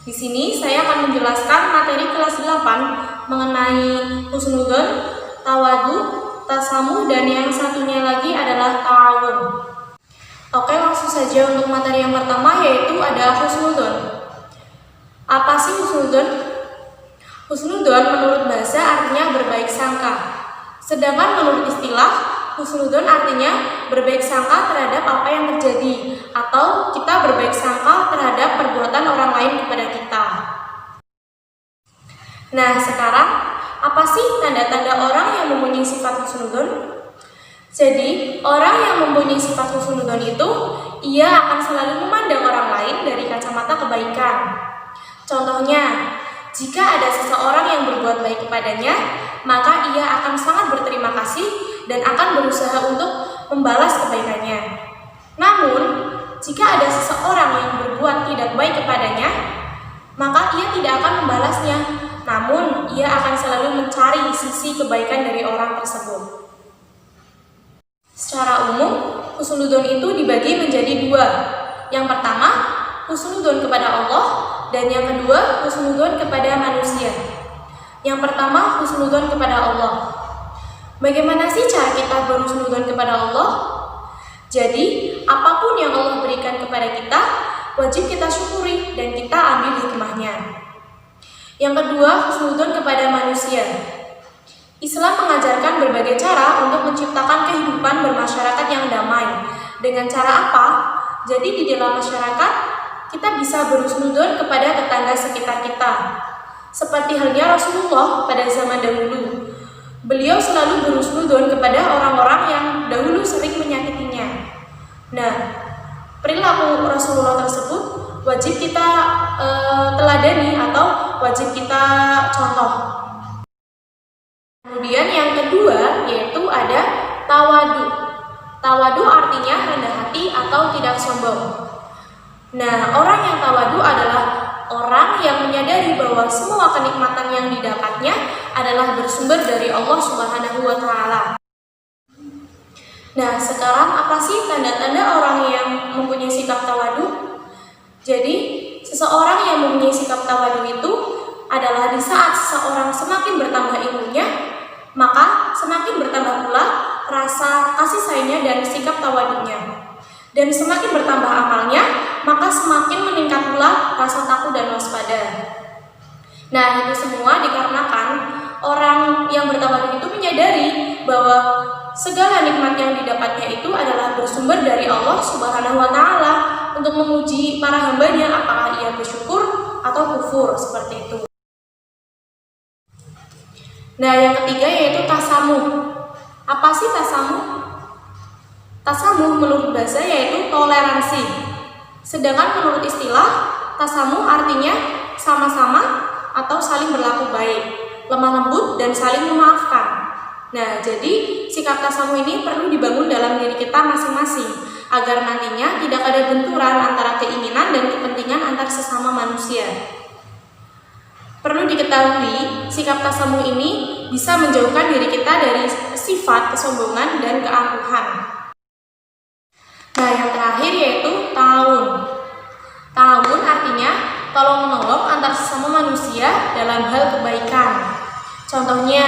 Di sini saya akan menjelaskan materi kelas 8 mengenai husnudzon, tawadu, tasamuh, dan yang satunya lagi adalah ta'awun. Oke, langsung saja untuk materi yang pertama, yaitu ada husnudzon. Apa sih husnudzon? Husnudzon menurut bahasa artinya berbaik sangka. Sedangkan menurut istilah, husnudzon artinya berbaik sangka terhadap apa yang terjadi, atau kita berbaik sangka terhadap perbuatan orang lain kepada kita. Nah, sekarang apa sih tanda-tanda orang yang mempunyai sifat husnudzon? Jadi, orang yang mempunyai sifat husnudzon itu, ia akan selalu memandang orang lain dari kacamata kebaikan. Contohnya, jika ada seseorang yang berbuat baik kepadanya, maka ia akan sangat berterima kasih dan akan berusaha untuk membalas kebaikannya. Namun, jika ada seseorang yang berbuat tidak baik kepadanya, maka ia tidak akan membalasnya, namun ia akan selalu mencari sisi kebaikan dari orang tersebut. Secara umum, husnudzon itu dibagi menjadi dua. Yang pertama, husnudzon kepada Allah, dan yang kedua, husnudzon kepada manusia. Yang pertama, husnudzon kepada Allah. Bagaimana sih cara kita berhusnudzon kepada Allah? Jadi, apapun yang Allah berikan kepada kita, wajib kita syukuri dan kita ambil hikmahnya. Yang kedua, husnudzon kepada manusia. Islam mengajarkan berbagai cara untuk menciptakan kehidupan bermasyarakat yang damai. Dengan cara apa? Jadi di dalam masyarakat, kita bisa berhusnudzon kepada tetangga sekitar kita. Seperti halnya Rasulullah pada zaman dahulu. Beliau selalu berhusnudzon kepada orang-orang yang dahulu sering menyakitinya. Nah, perilaku Rasulullah tersebut wajib kita teladani atau wajib kita contoh. Kemudian yang kedua yaitu ada tawadu. Tawadu artinya rendah hati atau tidak sombong. Nah, orang yang tawadu adalah orang yang menyadari bahwa semua kenikmatan yang didapatnya adalah bersumber dari Allah Subhanahu wa Ta'ala. Nah, sekarang apa sih tanda-tanda orang yang mempunyai sikap tawadu? Jadi, seseorang yang mempunyai sikap tawadu itu adalah di saat seseorang semakin bertambah ilmunya, maka semakin bertambah pula rasa kasih sayangnya dan sikap tawadunya. Dan semakin bertambah amalnya, maka semakin meningkat pula rasa takut dan waspada. Nah, itu semua dikarenakan orang yang bertawadu itu menyadari bahwa segala nikmat yang didapatnya itu adalah bersumber dari Allah Subhanahu wa Ta'ala untuk menguji para hambanya apakah ia bersyukur atau kufur, seperti itu. Nah, yang ketiga yaitu tasamuh. Apa sih tasamuh? Tasamuh menurut bahasa yaitu toleransi. Sedangkan menurut istilah, tasamuh artinya sama-sama atau saling berlaku baik, lemah lembut, dan saling memaafkan. Nah, jadi sikap tasamuh ini perlu dibangun dalam diri kita masing-masing agar nantinya tidak ada benturan antara keinginan dan kepentingan antar sesama manusia. Perlu diketahui, sikap tasamuh ini bisa menjauhkan diri kita dari sifat kesombongan dan keangkuhan. Nah, yang terakhir yaitu ta'awun. Ta'awun artinya tolong-menolong antar sesama manusia dalam hal kebaikan. Contohnya,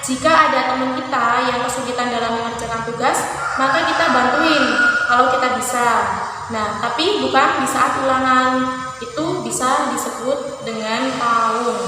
jika ada teman kita yang kesulitan dalam mengerjakan tugas, maka kita bantuin kalau kita bisa. Nah, tapi bukan di saat ulangan. Itu bisa disebut dengan ta'awun.